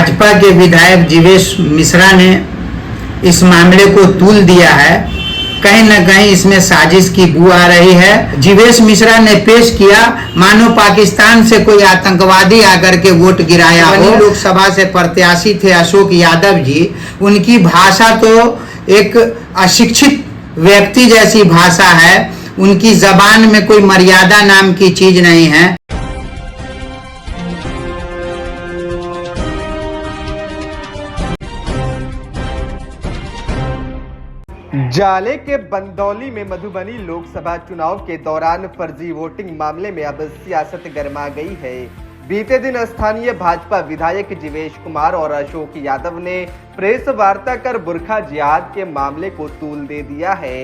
भाजपा के विधायक जीवेश मिश्रा ने इस मामले को तूल दिया है। कहीं न कहीं इसमें साजिश की बू आ रही है। जीवेश मिश्रा ने पेश किया मानो पाकिस्तान से कोई आतंकवादी आकर के वोट गिराया हो। लोकसभा से प्रत्याशी थे अशोक यादव जी, उनकी भाषा तो एक अशिक्षित व्यक्ति जैसी भाषा है। उनकी जबान में कोई मर्यादा नाम की चीज नहीं है। जाले के बंदौली में मधुबनी लोकसभा चुनाव के दौरान फर्जी वोटिंग मामले में अब सियासत गरमा गई है। बीते दिन स्थानीय भाजपा विधायक जीवेश कुमार और अशोक यादव ने प्रेस वार्ता कर बुरखा जिहाद के मामले को तूल दे दिया है।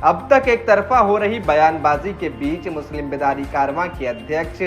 अब तक एक तरफा हो रही बयानबाजी के बीच मुस्लिम बेदारी कारवां के अध्यक्ष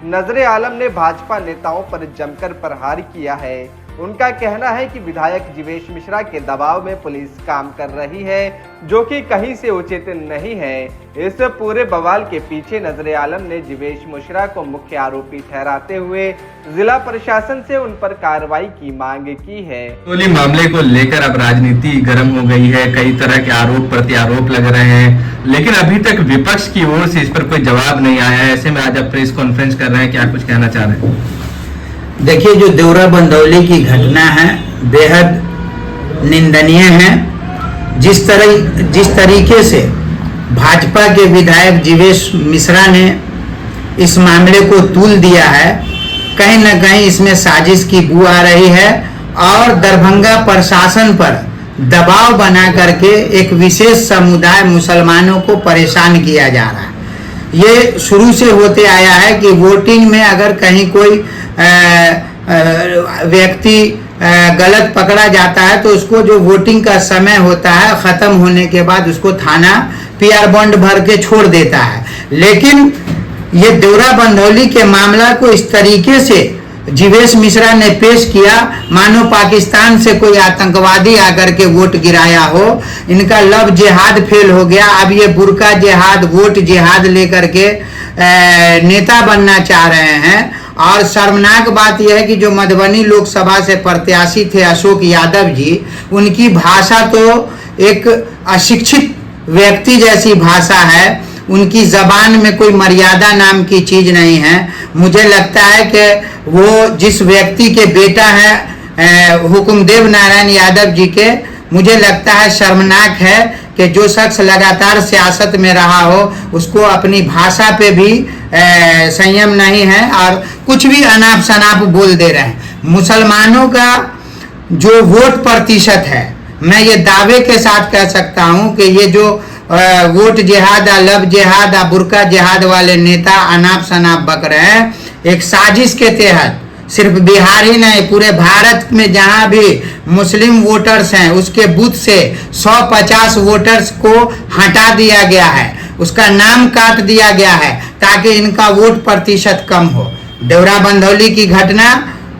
नजरे आलम ने भाजपा नेताओं पर जमकर प्रहार किया है। उनका कहना है कि विधायक जीवेश मिश्रा के दबाव में पुलिस काम कर रही है, जो कि कहीं से उचित नहीं है। इस पूरे बवाल के पीछे नजरे आलम ने जीवेश मिश्रा को मुख्य आरोपी ठहराते हुए जिला प्रशासन से उन पर कार्रवाई की मांग की है। मामले को लेकर अब राजनीति गर्म हो गई है। कई तरह के आरोप प्रत्यारोप लग रहे हैं, लेकिन अभी तक विपक्ष की ओर से इस पर कोई जवाब नहीं आया है। ऐसे में आज आप प्रेस कॉन्फ्रेंस कर रहे हैं, क्या कुछ कहना चाह रहे हैं? देखिए, जो देवरा बंदौली की घटना है बेहद निंदनीय है। जिस तरीके से भाजपा के विधायक जीवेश मिश्रा ने इस मामले को तूल दिया है, कहीं न कहीं इसमें साजिश की बू आ रही है और दरभंगा प्रशासन पर दबाव बना करके एक विशेष समुदाय मुसलमानों को परेशान किया जा रहा है। ये शुरू से होते आया है कि वोटिंग में अगर कहीं कोई व्यक्ति गलत पकड़ा जाता है तो उसको जो वोटिंग का समय होता है खत्म होने के बाद उसको थाना पीआर बॉन्ड भर के छोड़ देता है। लेकिन ये देवरा बंदौली के मामला को इस तरीके से जीवेश मिश्रा ने पेश किया मानो पाकिस्तान से कोई आतंकवादी आकर के वोट गिराया हो। इनका लव जिहाद फेल हो गया। अब ये बुरका जिहाद, वोट जिहाद लेकर के नेता बनना चाह रहे हैं। और शर्मनाक बात यह है कि जो मधुबनी लोकसभा से प्रत्याशी थे अशोक यादव जी, उनकी भाषा तो एक अशिक्षित व्यक्ति जैसी भाषा है। उनकी जबान में कोई मर्यादा नाम की चीज नहीं है। मुझे लगता है कि वो जिस व्यक्ति के बेटा है हुकुमदेव नारायण यादव जी के, मुझे लगता है शर्मनाक है कि जो शख्स लगातार सियासत में रहा हो उसको अपनी भाषा पे भी संयम नहीं है और कुछ भी अनाप शनाप बोल दे रहे हैं। मुसलमानों का जो वोट प्रतिशत है, मैं ये दावे के साथ कह सकता हूं कि ये जो वोट जिहाद, लव जिहाद, बुरका जिहाद वाले नेता अनाप शनाप बक रहे हैं, एक साजिश के तहत सिर्फ बिहार ही नहीं पूरे भारत में जहां भी मुस्लिम वोटर्स हैं उसके बूथ से 150 वोटर्स को हटा दिया गया है, उसका नाम काट दिया गया है ताकि इनका वोट प्रतिशत कम हो। देवरा बंदौली की घटना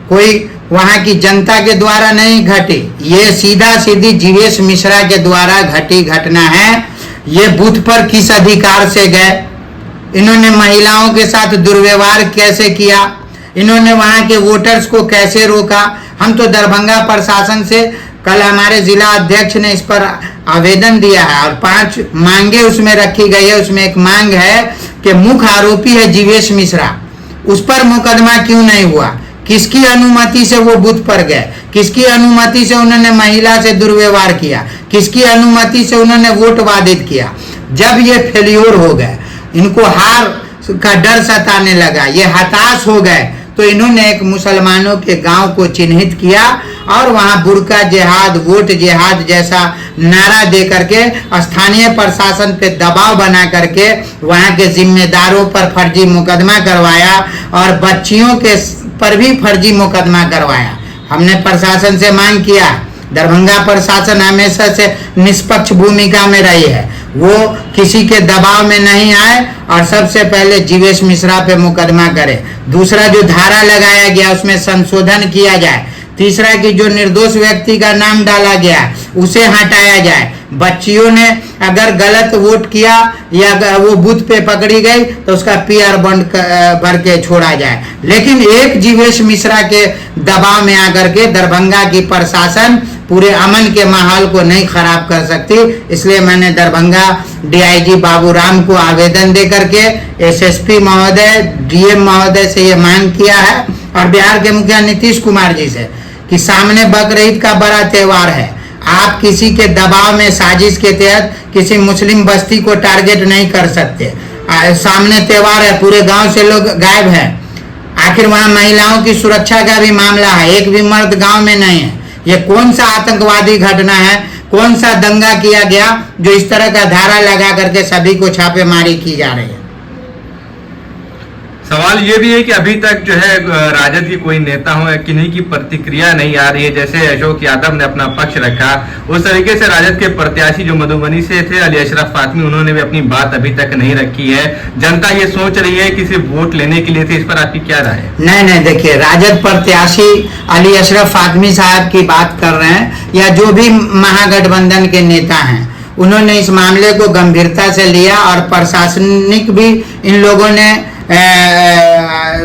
कोई वहां की जनता के द्वारा नहीं घटी, ये सीधा सीधी जीवेश मिश्रा के द्वारा घटी घटना है। ये बूथ पर किस अधिकार से गए, इन्होंने महिलाओं के साथ दुर्व्यवहार कैसे किया, इन्होंने वहां के वोटर्स को कैसे रोका। हम तो दरभंगा प्रशासन से कल हमारे जिला अध्यक्ष ने इस पर आवेदन दिया है और 5 मांगे उसमें रखी गई है। उसमें एक मांग है कि मुख्य आरोपी है जीवेश मिश्रा, उस पर मुकदमा क्यों नहीं हुआ, किसकी अनुमति से वो बूथ पर गए, किसकी अनुमति से उन्होंने महिला से दुर्व्यवहार किया, किसकी अनुमति से उन्होंने वोट बाधित किया। जब ये फेल्योर हो गए, इनको हार का डर सताने लगा, ये हताश हो गए, तो इन्होंने एक मुसलमानों के गांव को चिन्हित किया और वहां बुरका जिहाद, वोट जिहाद जैसा नारा दे करके स्थानीय प्रशासन पे दबाव बना करके वहां के जिम्मेदारों पर फर्जी मुकदमा करवाया और बच्चियों के पर भी फर्जी मुकदमा करवाया। हमने प्रशासन से मांग किया, दरभंगा प्रशासन हमेशा से निष्पक्ष भूमिका में रही है, वो किसी के दबाव में नहीं आए और सबसे पहले जीवेश मिश्रा पे मुकदमा करे। दूसरा, जो धारा लगाया गया उसमें संशोधन किया जाए। तीसरा, कि जो निर्दोष व्यक्ति का नाम डाला गया उसे हटाया जाए। बच्चियों ने अगर गलत वोट किया या वो बूथ पे पकड़ी गई तो उसका पीआर बॉन्ड भर के छोड़ा जाए। लेकिन एक जीवेश मिश्रा के दबाव में आकर के दरभंगा की प्रशासन पूरे अमन के माहौल को नहीं खराब कर सकती, इसलिए मैंने दरभंगा डीआईजी बाबूराम को आवेदन दे करके एसएसपी महोदय, डीएम महोदय से ये मांग किया है और बिहार के मुखिया नीतीश कुमार जी से कि सामने बकरीद का बड़ा त्योहार है, आप किसी के दबाव में साजिश के तहत किसी मुस्लिम बस्ती को टारगेट नहीं कर सकते। सामने त्योहार है, पूरे गांव से लोग गायब हैं, आखिर वहां महिलाओं की सुरक्षा का भी मामला है, एक भी मर्द गांव में नहीं है। ये कौन सा आतंकवादी घटना है, कौन सा दंगा किया गया जो इस तरह का धारा लगा करके सभी को छापेमारी की जा रही है। सवाल ये भी है कि अभी तक जो है राजद की कोई नेता हो किन्हीं की प्रतिक्रिया नहीं आ रही है। जैसे अशोक यादव ने अपना पक्ष रखा, उस तरीके से राजद के प्रत्याशी जो मधुबनी से थे अली अशरफ फातमी, उन्होंने भी अपनी बात अभी तक नहीं रखी है। जनता ये सोच रही है कि सिर्फ वोट लेने के लिए थे, इस पर आपकी क्या राय है? नहीं, देखिए, राजद प्रत्याशी अली अशरफ फातमी साहब की बात कर रहे हैं या जो भी महागठबंधन के नेता हैं, उन्होंने इस मामले को गंभीरता से लिया और प्रशासनिक भी इन लोगों ने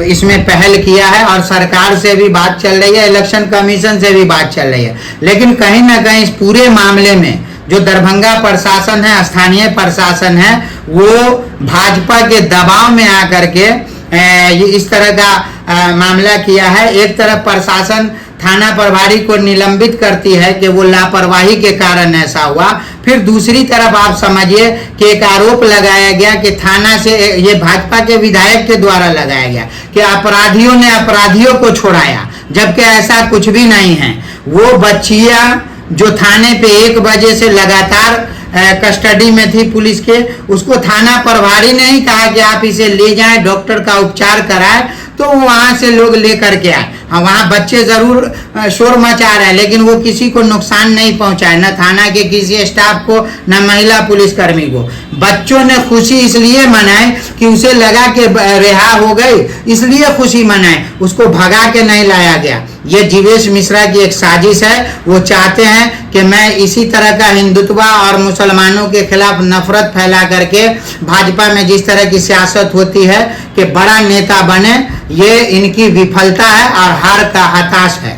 इसमें पहल किया है और सरकार से भी बात चल रही है, इलेक्शन कमीशन से भी बात चल रही है। लेकिन कहीं ना कहीं इस पूरे मामले में जो दरभंगा प्रशासन है, स्थानीय प्रशासन है, वो भाजपा के दबाव में आकर के इस तरह का मामला किया है। एक तरफ प्रशासन थाना प्रभारी को निलंबित करती है कि वो लापरवाही के कारण ऐसा हुआ, फिर दूसरी तरफ आप समझिए कि एक आरोप लगाया गया कि थाना से, ये भाजपा के विधायक के द्वारा लगाया गया कि अपराधियों ने अपराधियों को छोड़ाया, जबकि ऐसा कुछ भी नहीं है। वो बच्चियां जो थाने पे 1 बजे से लगातार कस्टडी में थी पुलिस के, उसको थाना प्रभारी ने ही कहा कि आप इसे ले जाएं, डॉक्टर का उपचार कराएं, तो वहां से लोग लेकर के आए। हाँ, वहां बच्चे जरूर शोर मचा रहे हैं, लेकिन वो किसी को नुकसान नहीं पहुंचाए, न थाना के किसी स्टाफ को, न महिला पुलिसकर्मी को। बच्चों ने खुशी इसलिए मनाई कि उसे लगा कि रिहा हो गई, इसलिए खुशी मनाई, उसको भगा के नहीं लाया गया। ये जीवेश मिश्रा की एक साजिश है। वो चाहते हैं कि मैं इसी तरह का हिंदुत्व और मुसलमानों के खिलाफ नफरत फैला करके भाजपा में जिस तरह की सियासत होती है कि बड़ा नेता बने, ये इनकी विफलता है और हार का हताश है।